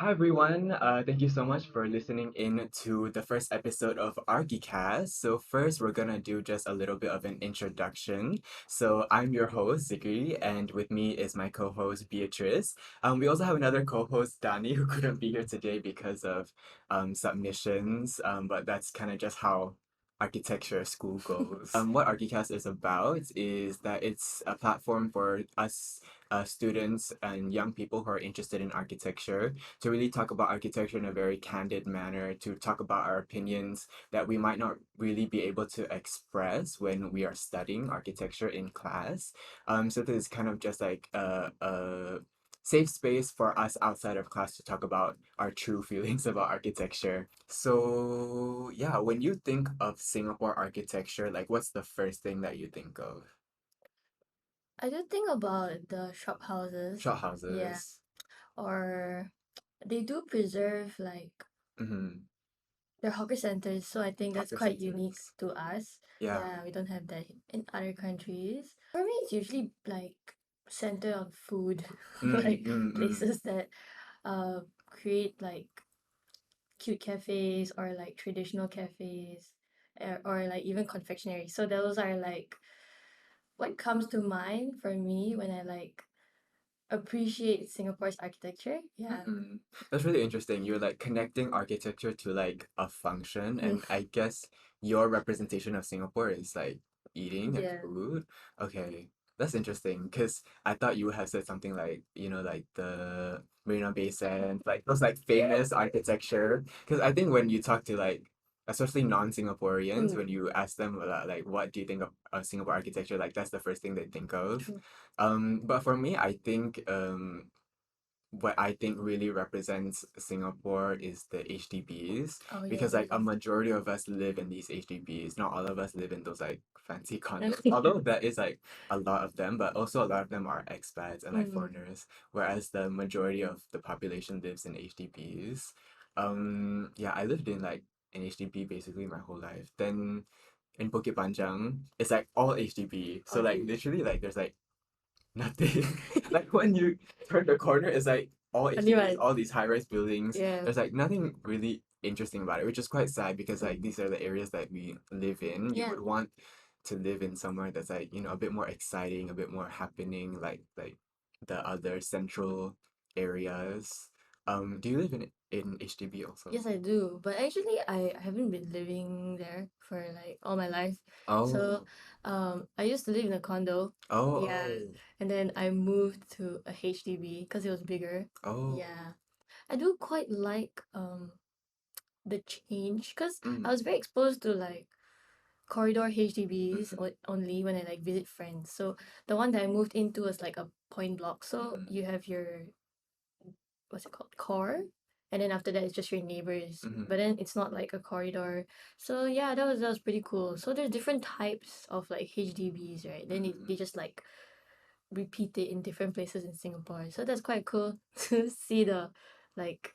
Hi everyone. Thank you so much for listening in to the first episode of Archicast. So first, we're gonna do just a little bit of an introduction. So I'm your host Zikri, and with me is my co-host Beatrice. We also have another co-host Dani who couldn't be here today because of submissions. But that's kind of just how architecture school goes. What Archicast is about is that it's a platform for us students and young people who are interested in architecture to really talk about architecture in a very candid manner, to talk about our opinions that we might not really be able to express when we are studying architecture in class. So this is kind of just like a safe space for us outside of class to talk about our true feelings about architecture. So yeah, when you think of Singapore architecture, like what's the first thing that you think of? I do think about the shop houses, Shop yeah, houses. or they do preserve like Mm-hmm. their hawker centers, so I think that's Hawker quite unique centers. to us. Yeah. Yeah, we don't have that in other countries. For me, it's usually like center on food, Mm, like mm, mm. places that create like cute cafes or like traditional cafes or like even confectionery. So those are like what comes to mind for me when I like appreciate Singapore's architecture. Yeah. Mm-mm. That's really interesting. You're like connecting architecture to like a function, Mm, and I guess your representation of Singapore is like eating and yeah. food. Okay, that's interesting because I thought you would have said something like, like the Marina Bay Sands, like those like famous architecture. Because I think when you talk to like, especially non-Singaporeans, Mm, when you ask them like, what do you think of Singapore architecture? Like that's the first thing they think of. true. But for me, I think what I think really represents Singapore is the HDBs Oh yeah, because yeah, like a majority of us live in these HDBs. Not all of us live in those like fancy yeah. condos. Although there is like a lot of them, but also a lot of them are expats and like Mm, foreigners, whereas the majority of the population lives in HDBs. Yeah, I lived in like an HDB basically my whole life. Then in Bukit Panjang, it's like all HDB. So like okay. literally like there's like nothing. Like when you turn the corner, it's like all Only HDBs, one. all these high-rise buildings. Yeah. There's like nothing really interesting about it, which is quite sad because like Mm, these are the areas that we live in. You yeah. would want to live in somewhere that's like, a bit more exciting, a bit more happening, like the other central areas. Do you live in HDB also? Yes, I do. But actually, I haven't been living there for like all my life. So, Oh, I used to live in a condo. Yeah. oh, And then I moved to a HDB because it was bigger. oh, oh. Yeah. I do quite like the change because I Mm, was very exposed to like corridor HDBs mm, only when I like visit friends. So the one that I moved into was like a point block. So mm, you have your what's it called? Core. And then after that it's just your neighbors. mm, But then it's not like a corridor. So yeah, that was pretty cool. So there's different types of like HDBs, right? Then they mm. just like repeat it in different places in Singapore. So that's quite cool to see the like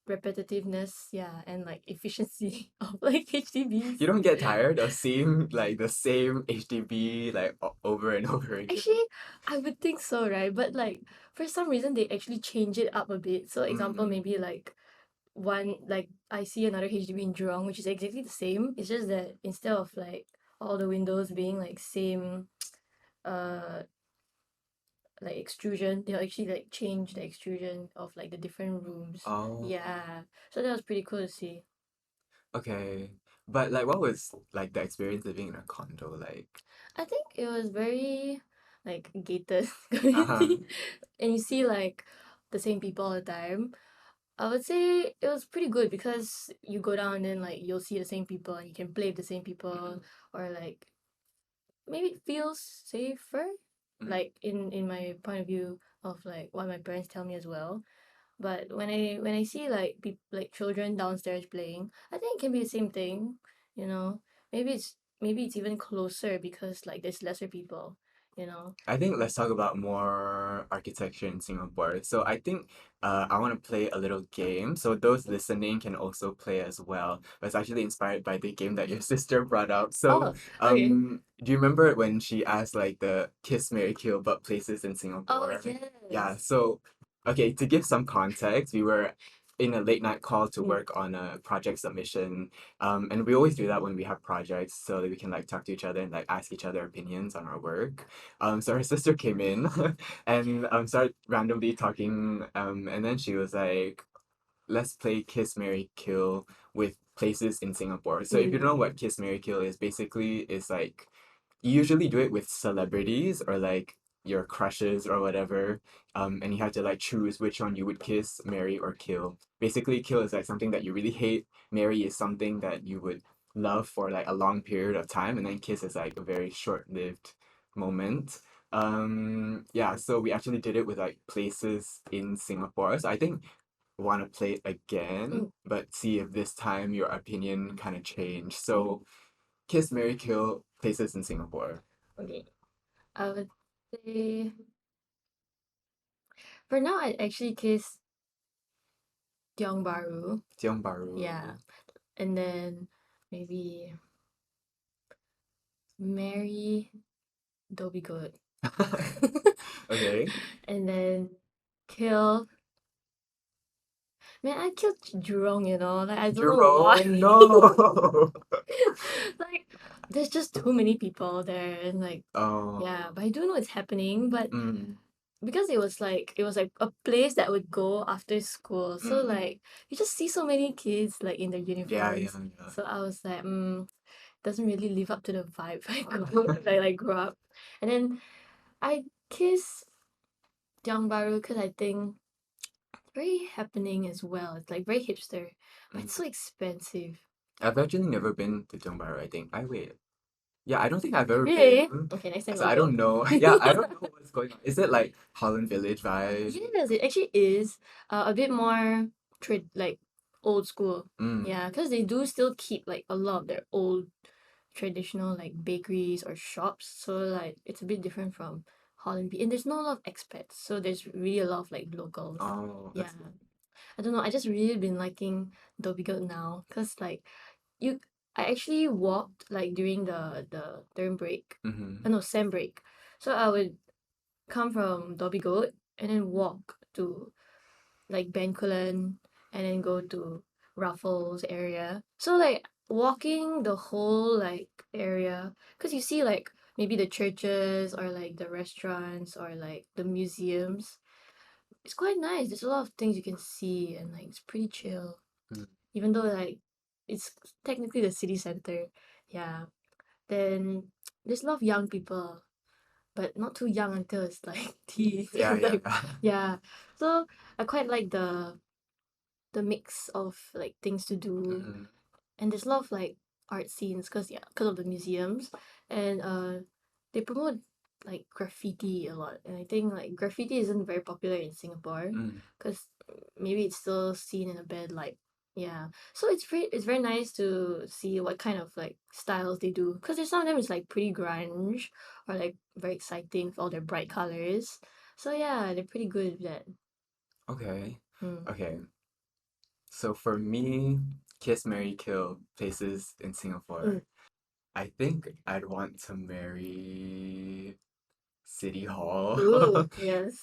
repetitiveness, yeah, and like efficiency of like HDBs. You don't get tired of seeing like the same HDB like over and over again. Actually, I would think so, right? But like for some reason they actually change it up a bit. So example Mm, maybe like one like I see another HDB in Jurong which is exactly the same. It's just that instead of like all the windows being like same uh like extrusion, they'll actually like change the extrusion of like the different rooms. oh, Yeah. So that was pretty cool to see. okay. But like, what was like the experience living in a condo like? I think it was very like gated Uh-huh. community and you see like the same people all the time. I would say it was pretty good because you go down and like you'll see the same people and you can play with the same people Mm, or like maybe it feels safer mm, like in my point of view of like what my parents tell me as well. But when I see like like children downstairs playing, I think it can be the same thing, you know. Maybe it's even closer because like there's lesser people, you know. I think let's talk about more architecture in Singapore. So I think I want to play a little game. So those listening can also play as well. But it's actually inspired by the game that your sister brought up. So Oh, okay. do you remember when she asked like the Kiss Mary Kill but places in Oh Singapore? yes. Yeah, so Okay, to give some context, we were in a late night call to Mm. work on a project submission. And we always do that when we have projects so that we can like talk to each other and like ask each other opinions on our work. So her sister came in and started randomly talking. And then she was like, let's play Kiss, Marry, Kill with places in Singapore. So if you Mm. don't know what Kiss, Marry, Kill is, basically is like you usually do it with celebrities or like your crushes or whatever. And you have to like choose which one you would kiss, marry, or kill. Basically, kill is like something that you really hate. Marry is something that you would love for like a long period of time, and then kiss is like a very short-lived moment. Yeah, so we actually did it with like places in Singapore. So I think want to play it again, Mm. but see if this time your opinion kind of changed. So, Kiss, Marry, Kill places in Singapore. Okay. I would say for now I'd actually kiss Tiong Bahru. Tiong Bahru. Yeah. And then maybe marry Dobby Good. Okay. And then kill. Man, I killed Jurong, like I don't know why. Jerome, no. Like there's just too many people there and like yeah, Oh. but I do know it's happening, but Mm, because it was like a place that would go after school. So mm. like you just see so many kids like in their Yeah, yeah, uniforms. yeah. So I was like, doesn't really live up to the vibe I like grew up. And then I kiss Tiong Bahru because I think it's very happening as well. It's like very hipster, but it's Mm. so expensive. I've actually never been to Tiong Bahru, I think. I wait. Yeah, I don't think I've ever Really? been. Okay, next time So we'll I go. don't know. Yeah, I don't know what's going on. Is it like Holland Village vibe? Yes, it actually is a bit more like old school. Mm. Yeah, because they do still keep like a lot of their old traditional like bakeries or shops. So like it's a bit different from Holland and there's not a lot of expats. So there's really a lot of like locals. Oh, Yeah. that's good. I don't know. I just really been liking Dhoby Ghaut now because like you I actually walked like during the term break. Mm-hmm. No, sem break. So I would come from Dhoby Ghaut and then walk to like Bencoolen and then go to Ruffles area. So like walking the whole like area because you see like maybe the churches or like the restaurants or like the museums. It's quite nice. There's a lot of things you can see and like it's pretty chill. Mm. Even though like it's technically the city center. Yeah. Then there's a lot of young people, but not too young until it's like teeth Yeah, and yeah, like yeah. So I quite like the mix of like things to do, mm-hmm. and there's a lot of like art scenes because of the museums, and they promote like graffiti a lot, and I think like graffiti isn't very popular in Singapore Mm. because maybe it's still seen in a bad light. Yeah, so it's very nice to see what kind of like styles they do because there's some of them is like pretty grunge or like very exciting with all their bright colors. So yeah, they're pretty good with that. Okay. Mm. Okay. So for me, Kiss, Marry, Kill places in Singapore. Mm. I think I'd want to marry City Hall. Ooh, yes.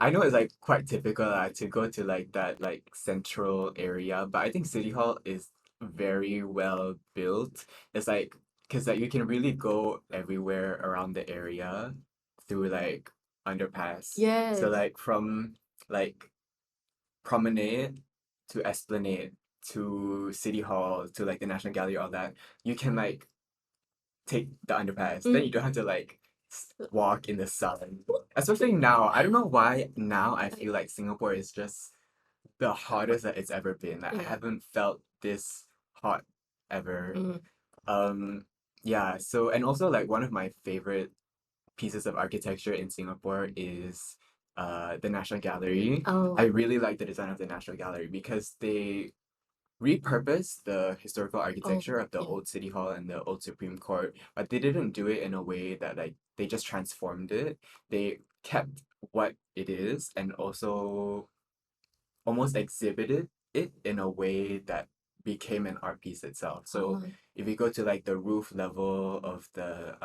I know it's like quite typical to go to like that like central area, but I think City Hall is very well built. It's like because like you can really go everywhere around the area through like underpass. So Yes. like from like Promenade to Esplanade to City Hall to like the National Gallery, all that, you can like take the underpass. Then Mm. you don't have to like walk in the sun. Especially now. I don't know why now I Like, feel like Singapore is just the hottest that it's ever been. Like I yeah. haven't felt this hot ever. Mm. Um yeah, so and also like one of my favorite pieces of architecture in Singapore is the National Gallery. I Oh. really like the design of the National Gallery because they repurposed the historical Oh. architecture of the Yeah. old City Hall and the old Supreme Court, but they didn't do it in a way that like they just transformed it. They kept what it is and also almost exhibited it in a way that became an art piece itself. So Oh. if you go to like the roof level of the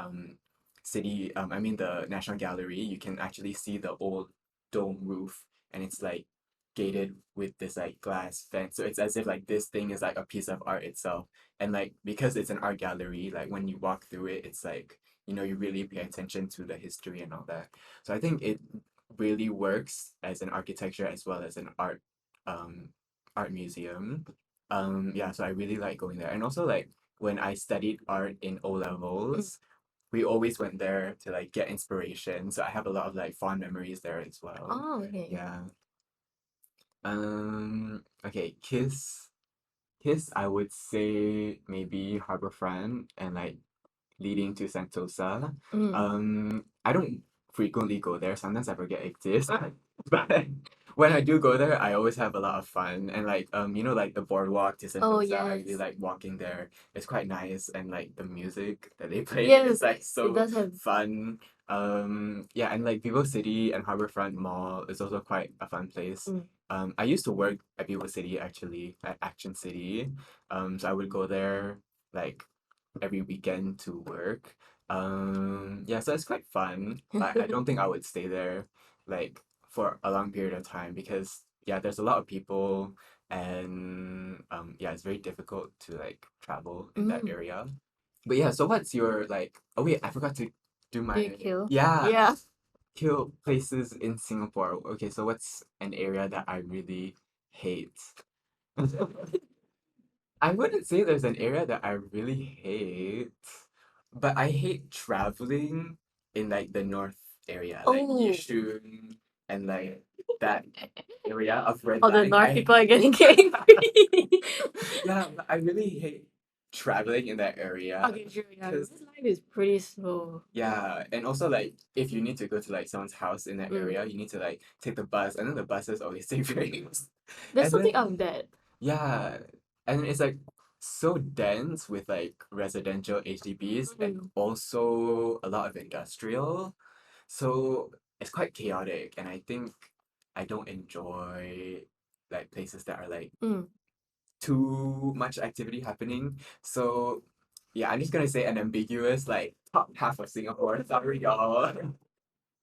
city, I mean the National Gallery, you can actually see the old dome roof and it's like gated with this like glass fence. So it's as if like this thing is like a piece of art itself. And like because it's an art gallery, like when you walk through it, it's like, you know, you really pay attention to the history and all that. So I think it really works as an architecture as well as an um art museum. Yeah, so I really like going there. And also like when I studied art in O Mm. levels, we always went there to like get inspiration. So I have a lot of like fond memories there as well. Oh, okay. Yeah. Okay, Kiss, I would say maybe Harbourfront and like leading to Sentosa. Mm. I don't frequently go there. Sometimes I forget it exists. But when I do go there, I always have a lot of fun. And like you know, like the boardwalk to Oh, Sentosa, I really yes. like walking there. It's quite nice and like the music that they play Yes, is like it so does have. fun. Yeah, and like Vivo City and Harbourfront Mall is also quite a fun place. Mm. I used to work at Vivo City actually, at Action City. So I would go there like every weekend to work. Yeah, so it's quite fun, but I don't think I would stay there like for a long period of time because yeah, there's a lot of people and yeah, it's very difficult to like travel in that Mm. area. But yeah, so what's your like oh wait, I forgot to do Do you my kill? yeah, Yeah. kill places in Singapore. Okay, so what's an area that I really hate? I wouldn't say there's an area that I really hate, but I hate traveling in like the north area, like Oh, Yishun and like that area of Red all the Line. North people are getting angry. Yeah, but I really hate traveling in that area Okay, true, yeah. because This line is pretty slow. yeah, and also like if you need to go to like someone's house in that Mm. area, you need to like take the bus, and then the buses always take very There's and something then of that. yeah, and it's like so dense with like residential HDBs and Mm. also a lot of industrial. So it's quite chaotic, and I think I don't enjoy like places that are like Mm. too much activity happening. So yeah, I'm just gonna say an ambiguous like top half of Singapore. Sorry, y'all.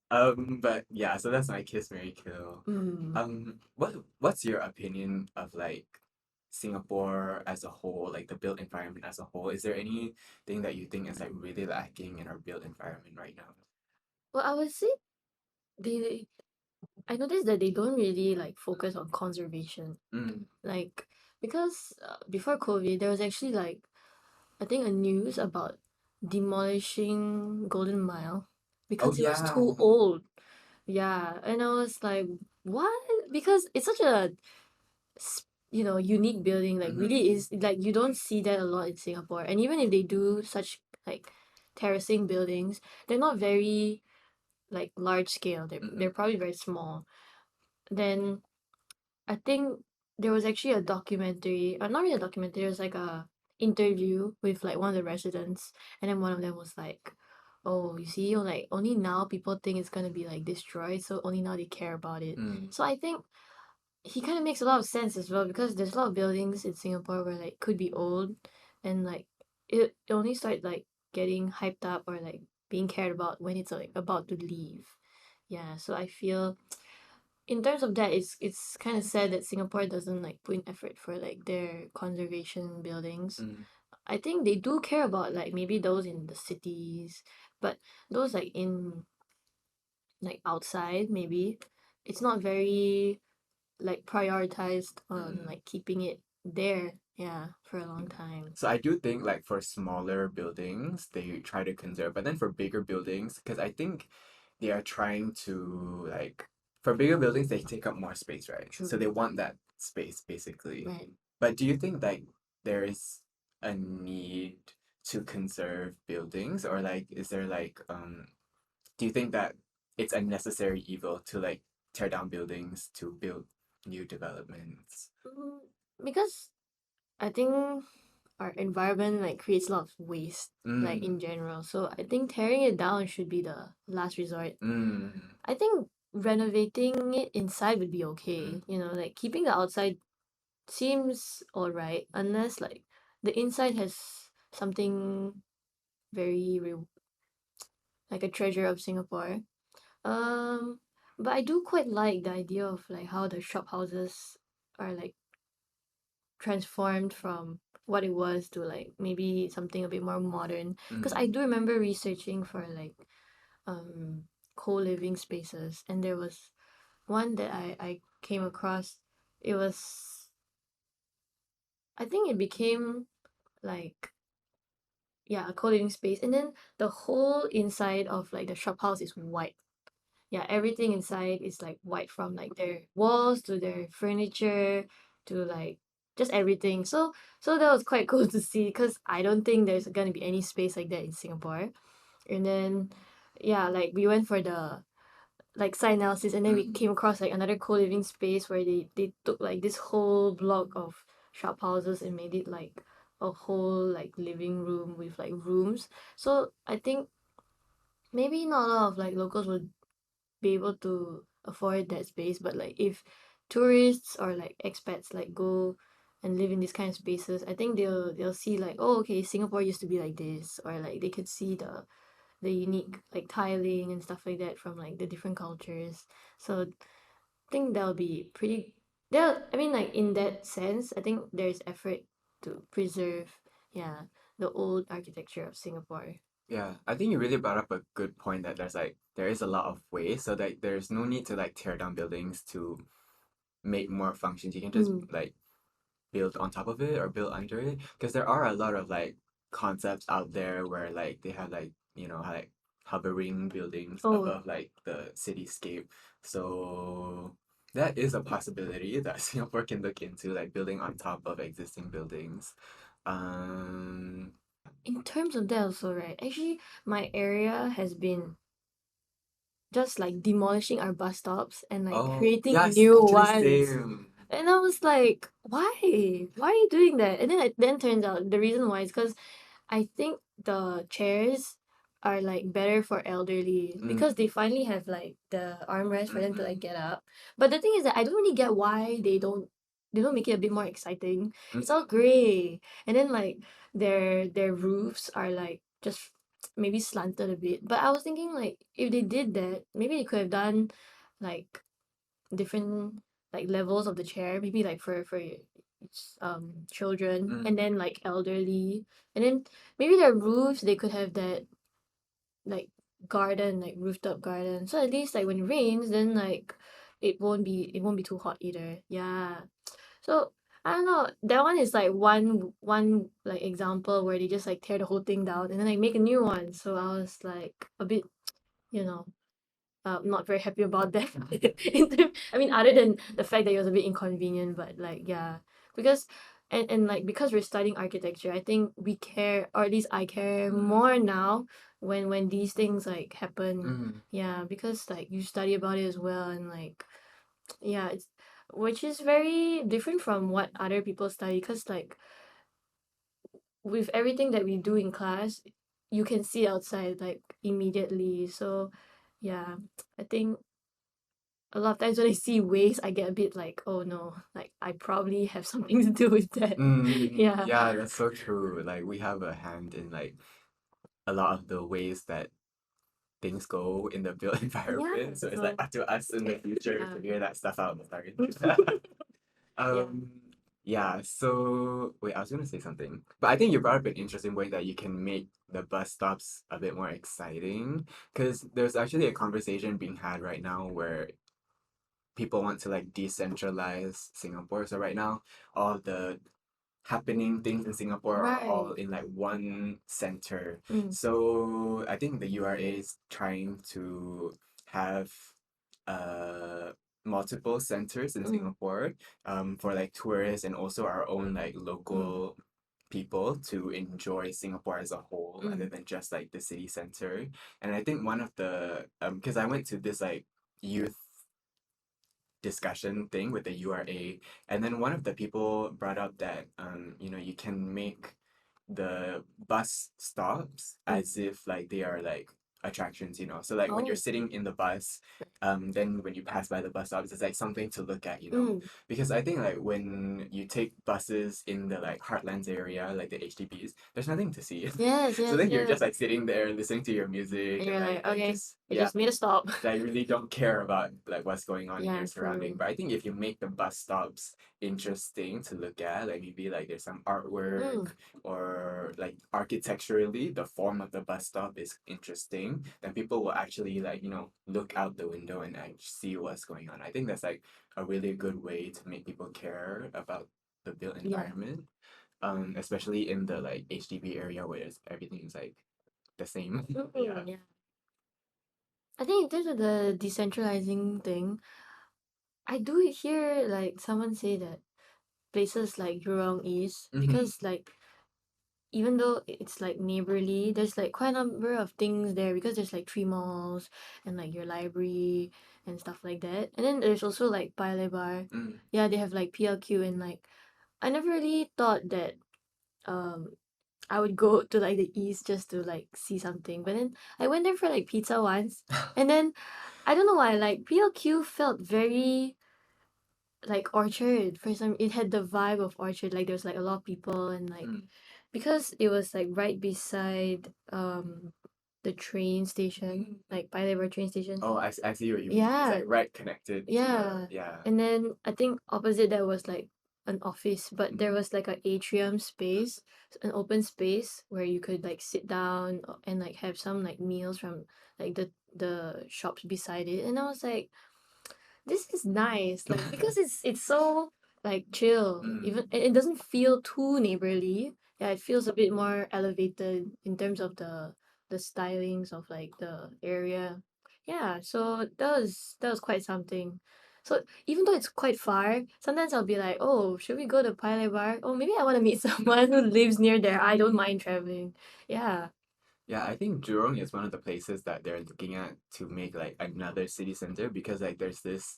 But yeah, so that's my kiss, Mary kill. Mm. What's your opinion of like Singapore as a whole, like the built environment as a whole? Is there anything that you think is like really lacking in our built environment right now? Well, I would say they I noticed that they don't really like focus on conservation. Mm. Like because before COVID, there was actually like I think a news about demolishing Golden Mile Oh because it was yeah. too old. Yeah, and I was like, what? Because it's such a unique building. Like Mm-hmm. really is like you don't see that a lot in Singapore. And even if they do such like terracing buildings, they're not very like large scale. They're Mm-hmm. probably very small. Then I think there was actually a documentary, or not really a documentary, it was like a interview with like one of the residents, and then one of them was like, "Oh, you see, like only now people think it's gonna be like destroyed, so only now they care about it." Mm. So I think he kind of makes a lot of sense as well because there's a lot of buildings in Singapore where like could be old, and like it only start like getting hyped up or like being cared about when it's like about to leave. Yeah, so I feel in terms of that, it's kind of sad that Singapore doesn't like put in effort for like their conservation buildings. Mm. I think they do care about like maybe those in the cities, but those like in like outside maybe it's not very like prioritized on Mm. like keeping it there, yeah, for a long time. So I do think like for smaller buildings, they try to conserve, but then for bigger buildings, because I think they are trying to like for bigger buildings they take up more space, right? So True. they want that space basically. Right. But do you think like there is a need to conserve buildings or like is there like do you think that it's a necessary evil to like tear down buildings to build new developments? Mm, because I think our environment like creates a lot of waste like Mm, in general, so I think tearing it down should be the last resort. mm, I think renovating it inside would be mm, okay, like keeping the outside seems alright unless like the inside has something very like a treasure of Singapore. Um, But I do quite like the idea of like how the shop houses are like transformed from what it was to like maybe something a bit more modern. Because I Mm, do remember researching for like um co-living spaces, and there was one that I came across. It was, I think it became like, yeah, a co-living space, and then the whole inside of like the shop house is white. Yeah, everything inside is like white, from like their walls to their furniture to like just everything. So that was quite cool to see, because I don't think there's gonna be any space like that in Singapore. And then yeah, like we went for the like site analysis, and then we mm, came across like another co-living space where they took like this whole block of shop houses and made it like a whole like living room with like rooms. So I think maybe not a lot of like locals would be able to afford that space, but like if tourists or like expats like go and live in these kind of spaces, I think they'll see like, oh, okay, Singapore used to be like this, or like they could see the unique like tiling and stuff like that from like the different cultures. So I think that'll be pretty, there, I mean, like in that sense, I think there's effort to preserve, yeah, the old architecture of Singapore. yeah, I think you really brought up a good point that there is a lot of ways, so that there's no need to like tear down buildings to make more functions. You can just Mm. like build on top of it or build under it, because there are a lot of like concepts out there where like they have like, like hovering buildings Oh, above like the cityscape. So that is a possibility that Singapore can look into, like building on top of existing buildings. um in terms of that also, right? Actually, my area has been just like demolishing our bus stops and like oh creating yes, new actually ones. same. And I was like, why? Why are you doing that? And then it then turns out the reason why is because I think the chairs are like better for elderly, because they Mm, finally have like the armrest for them to like mm-hmm, get up. But the thing is that I don't really get why they don't make it a bit more exciting. It's all mm, gray. And then like their roofs are like just maybe slanted a bit. But I was thinking like if they did that, maybe they could have done like different like levels of the chair, maybe like for children, and mm, then like elderly, and then maybe their roofs they could have that like garden, like rooftop garden, so at least like when it rains, then like it won't be too hot either. Yeah. So I don't know, that one is like one like example where they just like tear the whole thing down and then like make a new one. So I was like a bit, you know, not very happy about that. I mean, other than the fact that it was a bit inconvenient, but like yeah, because and like because we're studying architecture, I think we care, or at least I care mm, more now when these things like happen. mm, Yeah, because like you study about it as well, and like yeah, it's, which is very different from what other people study, because like with everything that we do in class, you can see outside like immediately. So yeah, I think a lot of times when I see waste, I get a bit like, oh no, like I probably have something to do with that. Yeah. yeah, that's so true. Like we have a hand in like a lot of the ways that things go in the built Yeah. environment. So it's like So up to us in the future to yeah. figure that stuff out. Sorry. Yeah. um, yeah, so wait, I was gonna say something. But I think you brought up an interesting way that you can make the bus stops a bit more exciting. Because there's actually a conversation being had right now where people want to like decentralize Singapore. So right now, all the happening things in Singapore are all Right. in like one center. Mm. So I think the URA is trying to have uh multiple centers in Mm. Singapore for like tourists and also our own like Mm. local people to enjoy Singapore as a whole rather Mm. than just like the city center. And I think one of the because I went to this like youth discussion thing with the URA. And then one of the people brought up that you can make the bus stops Mm. as if like they are like attractions, you know. So like when you're Oh. sitting in the bus, then when you pass by the bus stops, it's like something to look at, you know. Mm. Because I think like when you take buses in the like heartlands area, like the HDBs, there's nothing to see. Yes, So yes, then you're yeah. just like sitting there listening to your And music and you're like, like okay, just I yeah, just made a stop. that you really don't care about like what's going on in Yeah, your surrounding. true. But I think if you make the bus stops interesting to look at, like maybe like there's some artwork Mm. or like architecturally the form of the bus stop is interesting, then people will actually like, you know, look out the window and like see what's going on. I think that's like a really good way to make people care about the built Yeah. environment. Especially in the like HDB area where everything is like the same. Yeah. Mm, yeah. I think in terms of the decentralizing thing, I do hear like someone say that places like Jurong East, Mm-hmm. because like even though it's like neighborly, there's like quite a number of things there because there's like three malls and like your library and stuff like that. And then there's also like Paya Lebar. Mm. Yeah, they have like PLQ, and like I never really thought that um I would go to like the east just to like see something. But then I went there for like pizza once, and then I don't know why, like PLQ felt very like Orchard. For some, it had the vibe of Orchard. Like there's like a lot of people, and like Mm. because it was like right beside the train station, like by the train station. Oh, I see what you mean. It's Yeah, like right connected to the yeah. yeah. And then I think opposite there was like an office, but there Mm. was like an atrium space, an open space where you could like sit down and like have some like meals from like the shops beside it. And I was like, this is nice, like because it's so like chill. Even Mm. it doesn't feel too neighborly. Yeah, it feels a bit more elevated in terms of the stylings of like the area. Yeah, so that was quite something. So even though it's quite far, sometimes I'll be like, oh, should we go to Paya Bar? Oh, maybe I want to meet someone who lives near there. I don't mind traveling. Yeah. Yeah, I think Jurong is one of the places that they're looking at to make like another city center because like there's this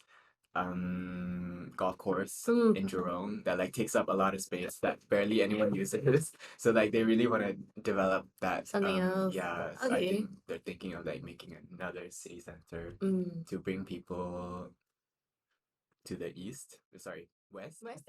golf course Mm, in Jurong that like takes up a lot of space that barely anyone uses. So like they really want to develop that. something else. Yeah, so I Okay. think they're thinking of like making another city center Mm. to bring people to the east. Sorry, west. West.